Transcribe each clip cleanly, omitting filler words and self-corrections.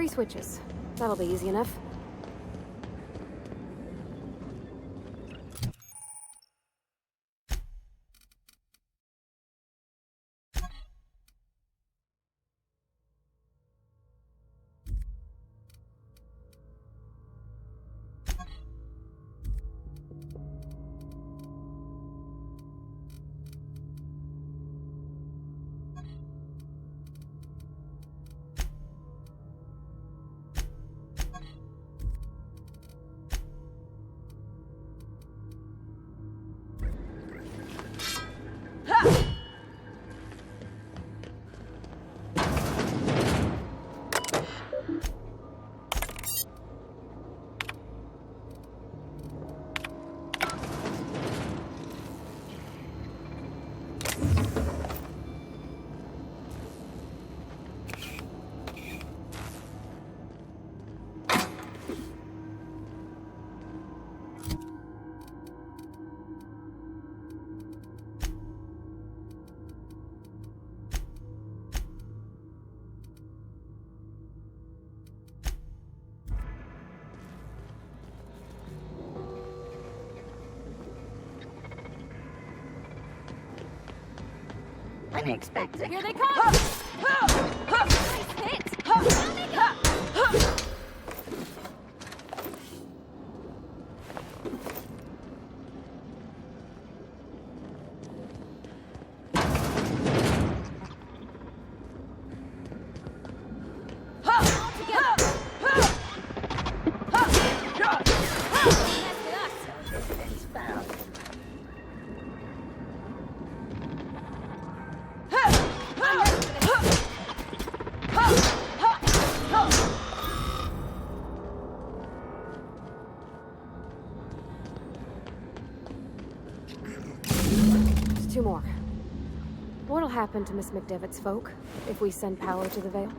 3 switches. That'll be easy enough. Unexpected. Here they come! Nice hit! Coming up! Two more. What'll happen to Miss McDevitt's folk if we send power to the Vale?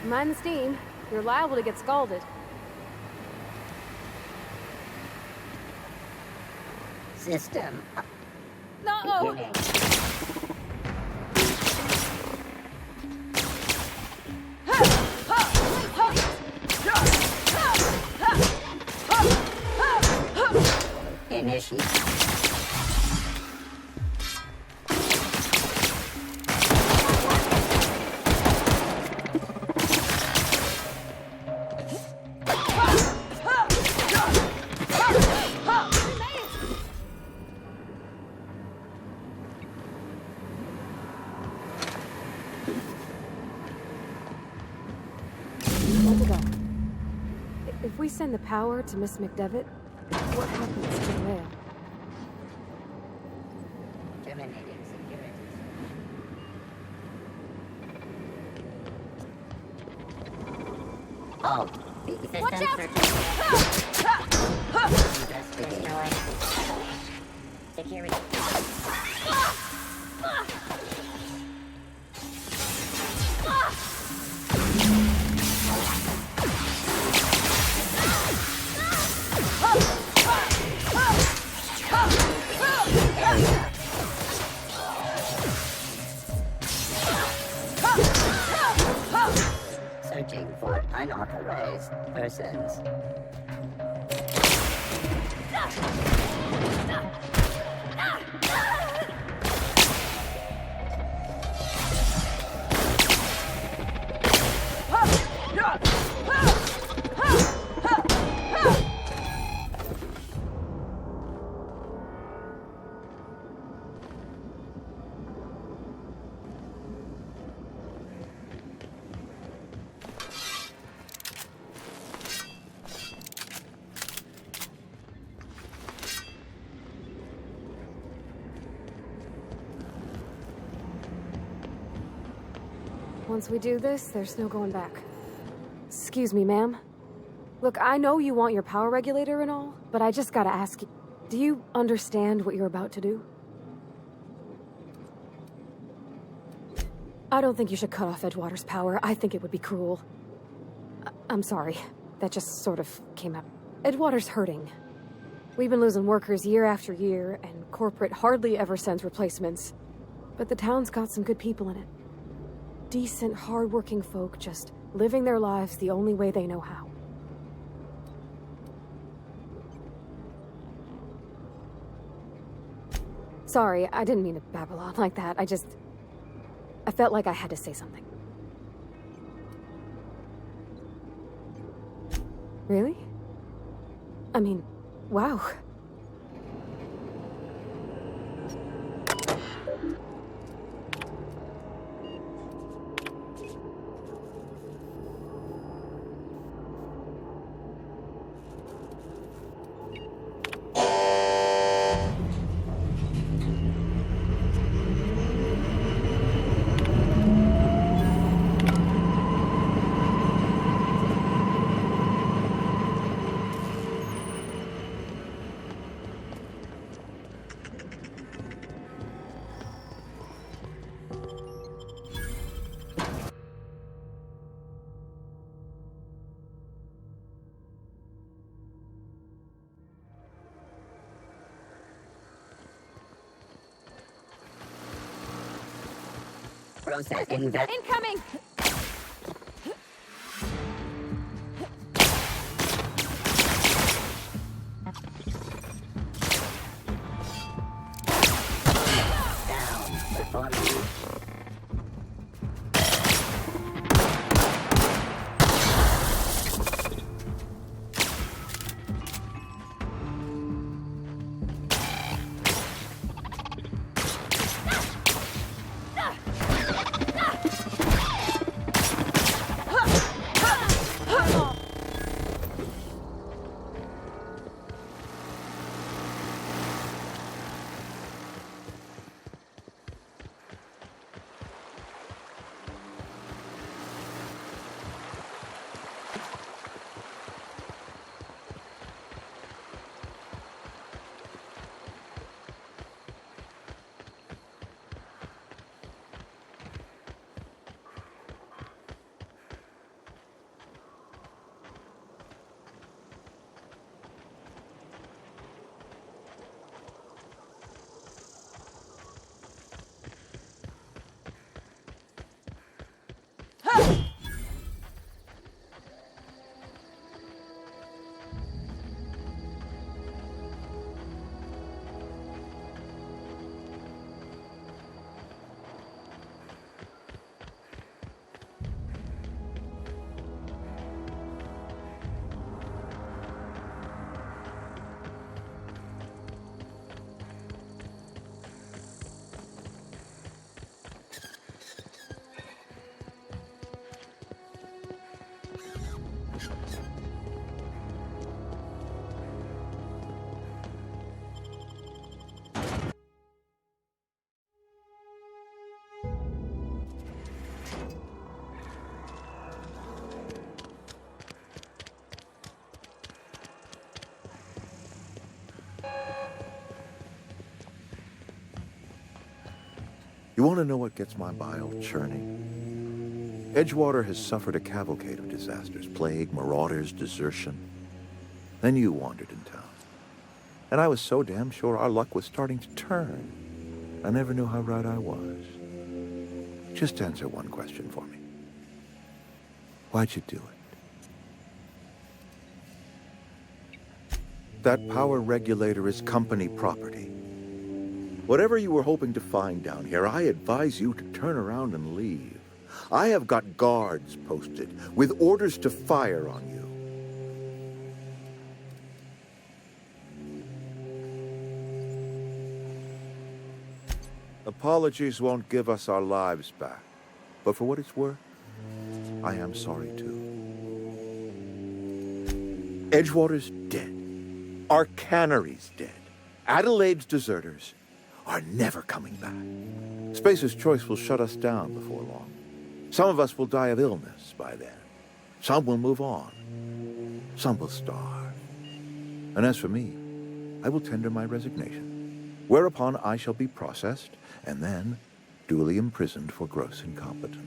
Mind the steam. You're liable to get scalded. System. No! Beginning. Initiate. If we send the power to Miss McDevitt, what happens to the Vale? Terminating security. Oh, the system Watch out! destroy. Security. Searching for unauthorized persons. Once we do this, there's no going back. Excuse me, ma'am. Look, I know you want your power regulator and all, but I just gotta ask you, do you understand what you're about to do? I don't think you should cut off Edgewater's power. I think it would be cruel. I'm sorry. That just sort of came out. Edgewater's hurting. We've been losing workers year after year, and corporate hardly ever sends replacements. But the town's got some good people in it. Decent, hard-working folk just living their lives the only way they know how. Sorry, I didn't mean to babble on like that. I felt like I had to say something. Really? I mean, wow. Processing that. Incoming! Down. Performing. You want to know what gets my bile churning? Edgewater has suffered a cavalcade of disasters, plague, marauders, desertion. Then you wandered in town. And I was so damn sure our luck was starting to turn. I never knew how right I was. Just answer one question for me. Why'd you do it? That power regulator is company property. Whatever you were hoping to find down here, I advise you to turn around and leave. I have got guards posted with orders to fire on you. Apologies won't give us our lives back, but for what it's worth, I am sorry too. Edgewater's dead. Our cannery's dead. Adelaide's deserters are never coming back. Spacer's Choice will shut us down before long. Some of us will die of illness by then. Some will move on. Some will starve. And as for me, I will tender my resignation, whereupon I shall be processed and then duly imprisoned for gross incompetence.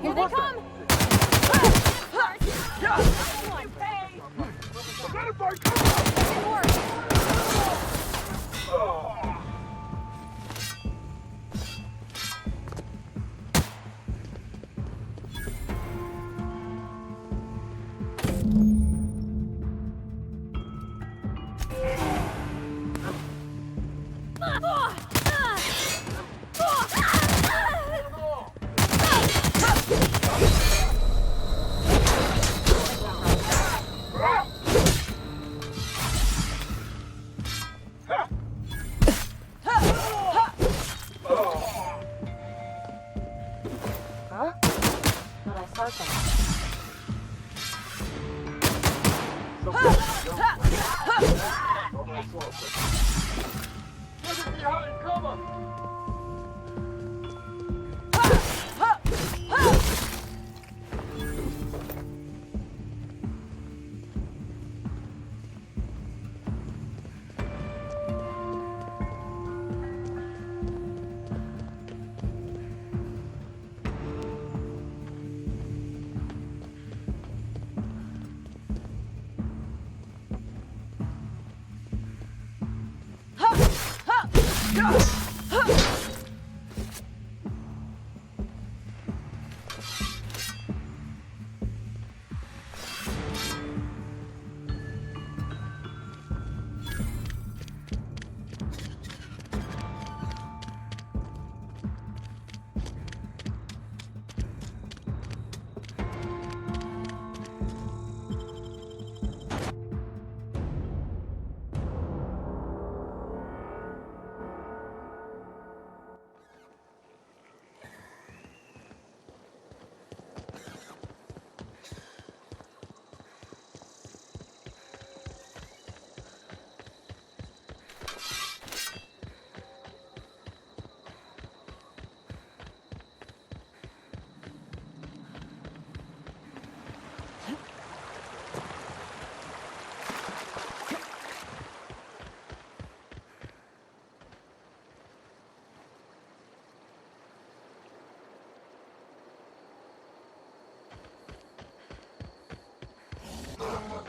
Here they come!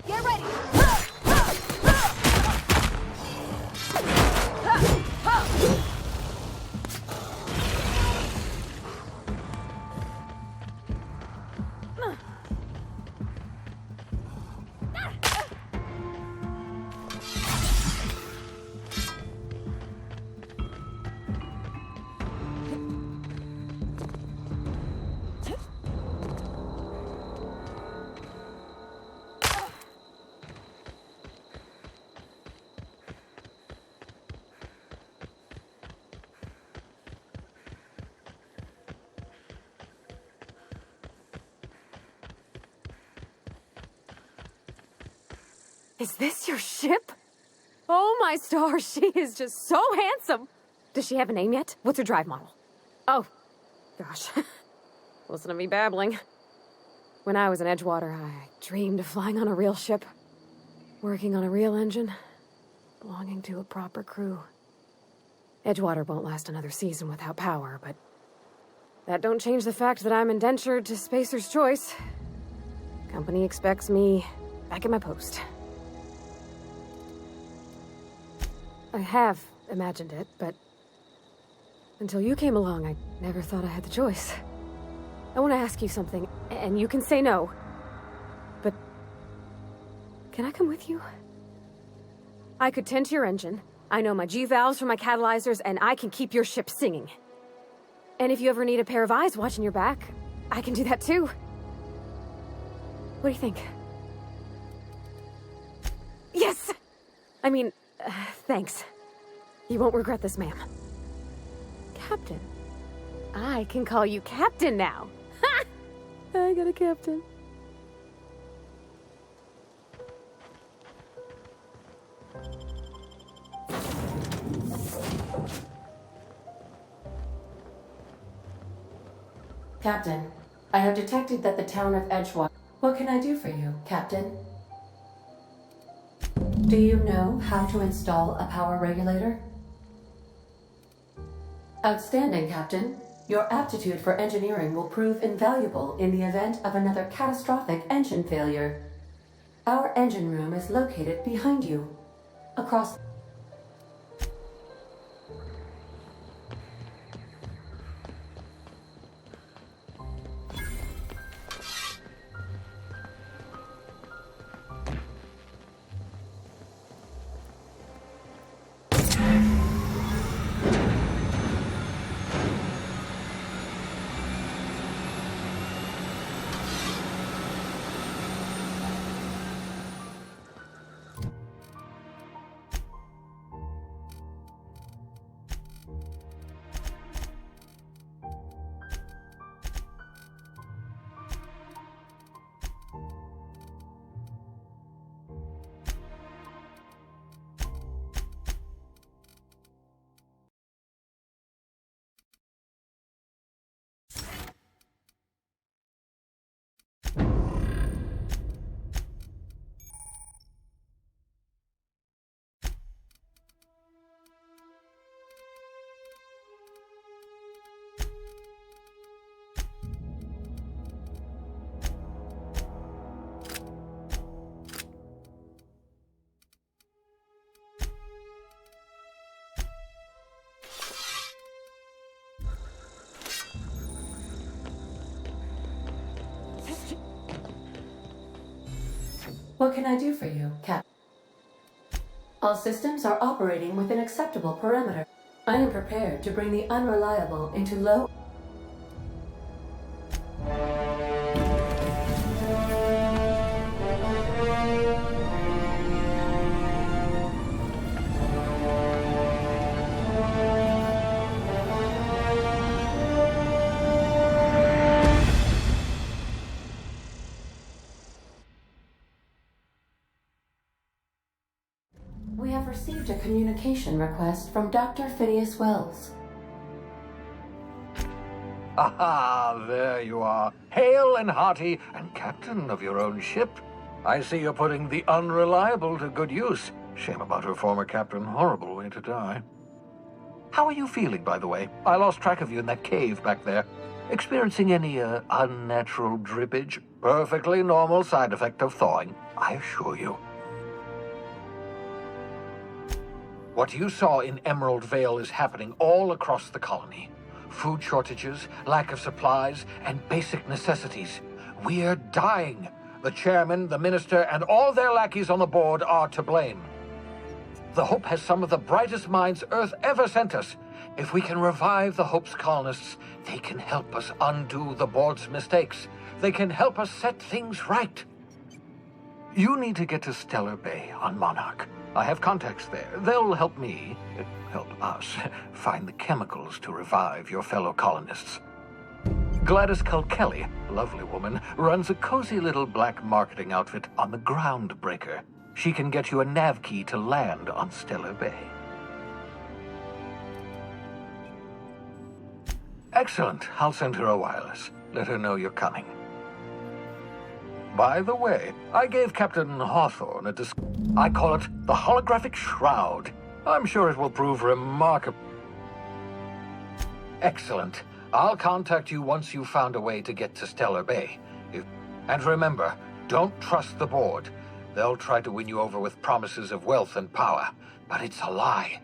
Get ready! Is this your ship? Oh, my stars, she is just so handsome. Does she have a name yet? What's her drive model? Oh, gosh. Listen to me babbling. When I was in Edgewater, I dreamed of flying on a real ship, working on a real engine, belonging to a proper crew. Edgewater won't last another season without power, but that don't change the fact that I'm indentured to Spacer's Choice. Company expects me back at my post. I have imagined it, but until you came along, I never thought I had the choice. I want to ask you something, and you can say no, but can I come with you? I could tend to your engine. I know my G-valves for my catalyzers, and I can keep your ship singing. And if you ever need a pair of eyes watching your back, I can do that too. What do you think? Yes! I mean, thanks. You won't regret this, ma'am. Captain. I can call you Captain now. Ha! I got a captain. Captain, I have detected that the town of Edgewater... What can I do for you, Captain? Do you know how to install a power regulator? Outstanding, Captain. Your aptitude for engineering will prove invaluable in the event of another catastrophic engine failure. Our engine room is located behind you, across... What can I do for you, Cap? All systems are operating within acceptable parameter. I am prepared to bring the unreliable into low... We have received a communication request from Dr. Phineas Wells. Aha, there you are. Hale and hearty, and captain of your own ship. I see you're putting the unreliable to good use. Shame about her former captain. Horrible way to die. How are you feeling, by the way? I lost track of you in that cave back there. Experiencing any, unnatural drippage? Perfectly normal side effect of thawing, I assure you. What you saw in Emerald Vale is happening all across the colony. Food shortages, lack of supplies, and basic necessities. We're dying. The chairman, the minister, and all their lackeys on the board are to blame. The Hope has some of the brightest minds Earth ever sent us. If we can revive the Hope's colonists, they can help us undo the board's mistakes. They can help us set things right. You need to get to Stellar Bay on Monarch. I have contacts there. They'll help us, find the chemicals to revive your fellow colonists. Gladys Kilkelly, lovely woman, runs a cozy little black marketing outfit on the Groundbreaker. She can get you a nav key to land on Stellar Bay. Excellent. I'll send her a wireless. Let her know you're coming. By the way, I gave Captain Hawthorne I call it the holographic shroud. I'm sure it will prove remarkable. Excellent. I'll contact you once you've found a way to get to Stellar Bay. And remember, don't trust the board. They'll try to win you over with promises of wealth and power, but it's a lie.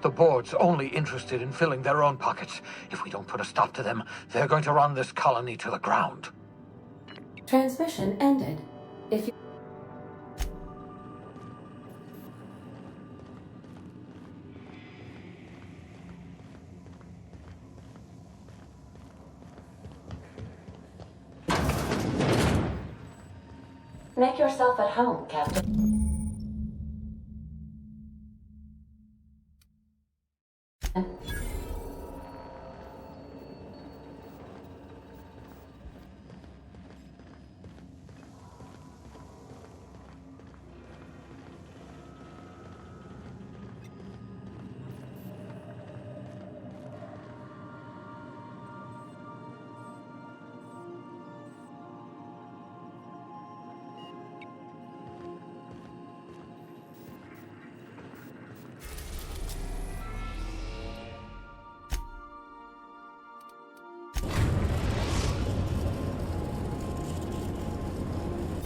The board's only interested in filling their own pockets. If we don't put a stop to them, they're going to run this colony to the ground. Transmission ended. If you... Make yourself at home, Captain.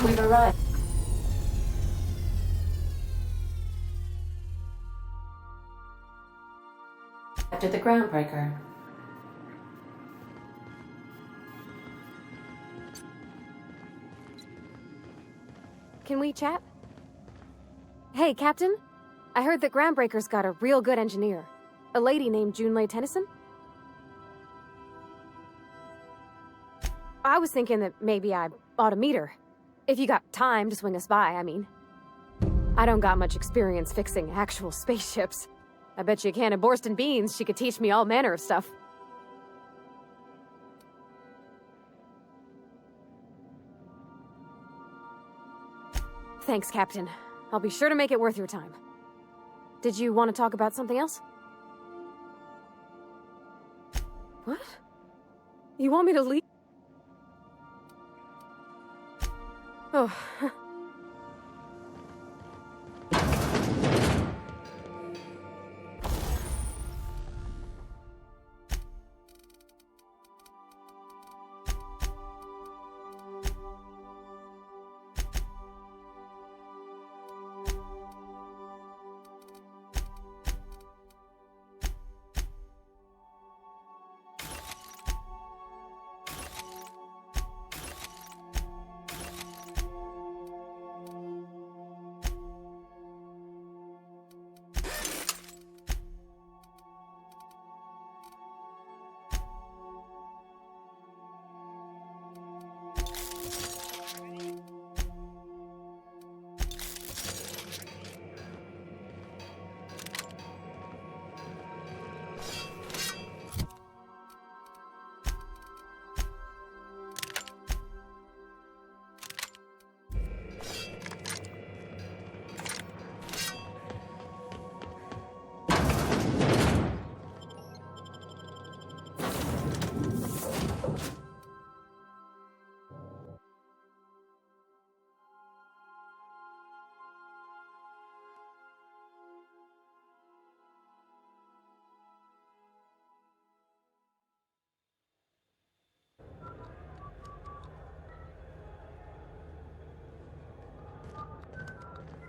We've arrived. After the groundbreaker. Can we chat? Hey, Captain. I heard that Groundbreaker's got a real good engineer. A lady named Junlei Tennyson? I was thinking that maybe I ought to meet her. If you got time to swing us by, I mean. I don't got much experience fixing actual spaceships. I bet you a can of Borston beans she could teach me all manner of stuff. Thanks, Captain. I'll be sure to make it worth your time. Did you want to talk about something else? What? You want me to leave? Oh.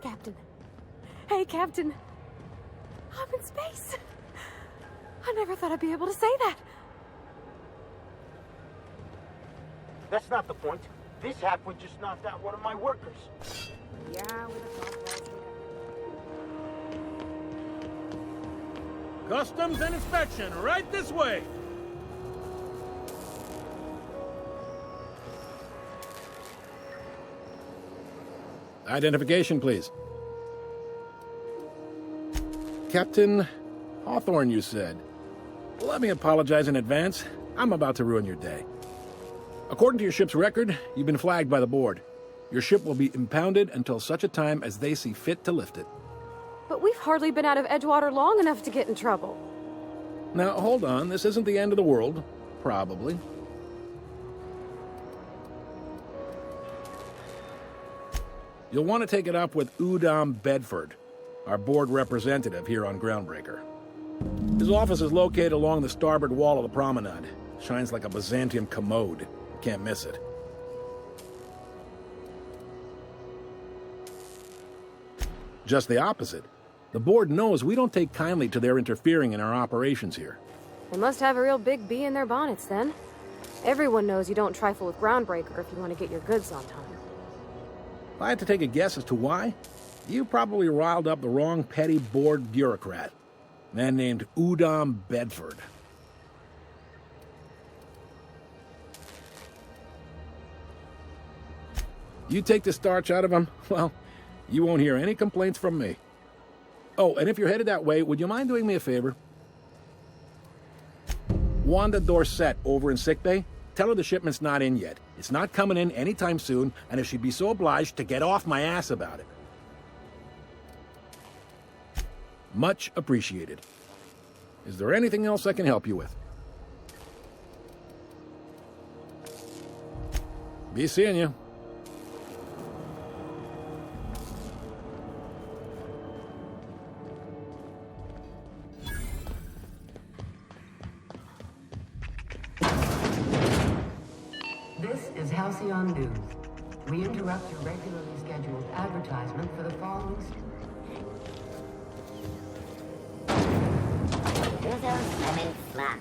Captain. Hey, Captain. I'm in space. I never thought I'd be able to say that. That's not the point. This halfwit just knocked out one of my workers. Yeah, with a Customs and inspection, right this way. Identification, please. Captain Hawthorne, you said. Well, let me apologize in advance. I'm about to ruin your day. According to your ship's record, you've been flagged by the board. Your ship will be impounded until such a time as they see fit to lift it. But we've hardly been out of Edgewater long enough to get in trouble. Now, hold on. This isn't the end of the world. Probably. You'll want to take it up with Udom Bedford, our board representative here on Groundbreaker. His office is located along the starboard wall of the promenade. Shines like a Byzantium commode. Can't miss it. Just the opposite. The board knows we don't take kindly to their interfering in our operations here. They must have a real big bee in their bonnets, then. Everyone knows you don't trifle with Groundbreaker if you want to get your goods on time. If I had to take a guess as to why, you probably riled up the wrong petty board bureaucrat. A man named Udom Bedford. You take the starch out of them, well, you won't hear any complaints from me. Oh, and if you're headed that way, would you mind doing me a favor? Wanda Dorset over in sickbay, tell her the shipment's not in yet. It's not coming in anytime soon, and if she'd be so obliged to get off my ass about it. Much appreciated. Is there anything else I can help you with? Be seeing you. This is Halcyon News. We interrupt your regularly scheduled advertisement for the following... Who's those lemon slap?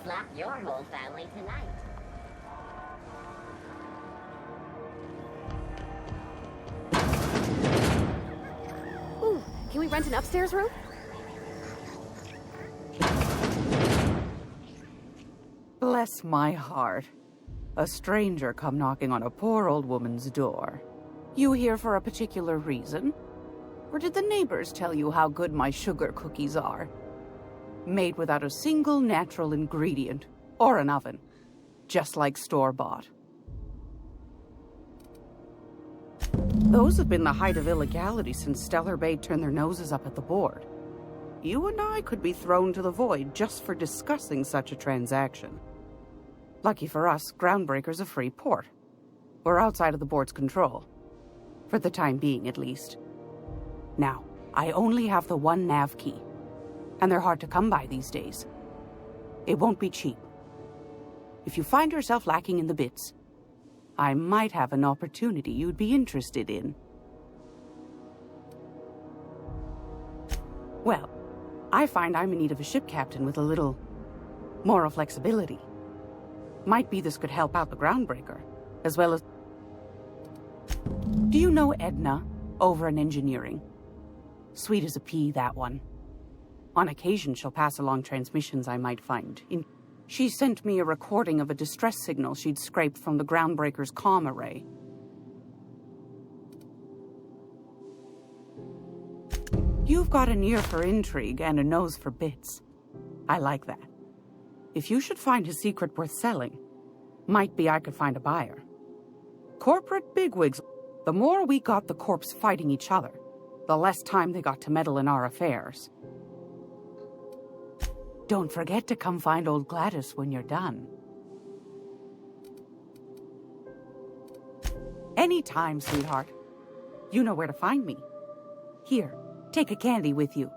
Slap your whole family tonight. Ooh, can we rent an upstairs room? Bless my heart. A stranger come knocking on a poor old woman's door. You here for a particular reason? Or did the neighbors tell you how good my sugar cookies are? Made without a single natural ingredient, or an oven. Just like store-bought. Those have been the height of illegality since Stellar Bay turned their noses up at the board. You and I could be thrown to the void just for discussing such a transaction. Lucky for us, Groundbreaker's a free port. We're outside of the board's control. For the time being, at least. Now, I only have the one nav key. And they're hard to come by these days. It won't be cheap. If you find yourself lacking in the bits, I might have an opportunity you'd be interested in. Well, I find I'm in need of a ship captain with a little moral flexibility. Might be this could help out the Groundbreaker, as well as... Do you know Edna, over in engineering? Sweet as a pea, that one. On occasion, she'll pass along transmissions I might find. She sent me a recording of a distress signal she'd scraped from the Groundbreaker's comm array. You've got an ear for intrigue and a nose for bits. I like that. If you should find his secret worth selling, might be I could find a buyer. Corporate bigwigs. The more we got the corps fighting each other, the less time they got to meddle in our affairs. Don't forget to come find old Gladys when you're done. Anytime, sweetheart. You know where to find me. Here, take a candy with you.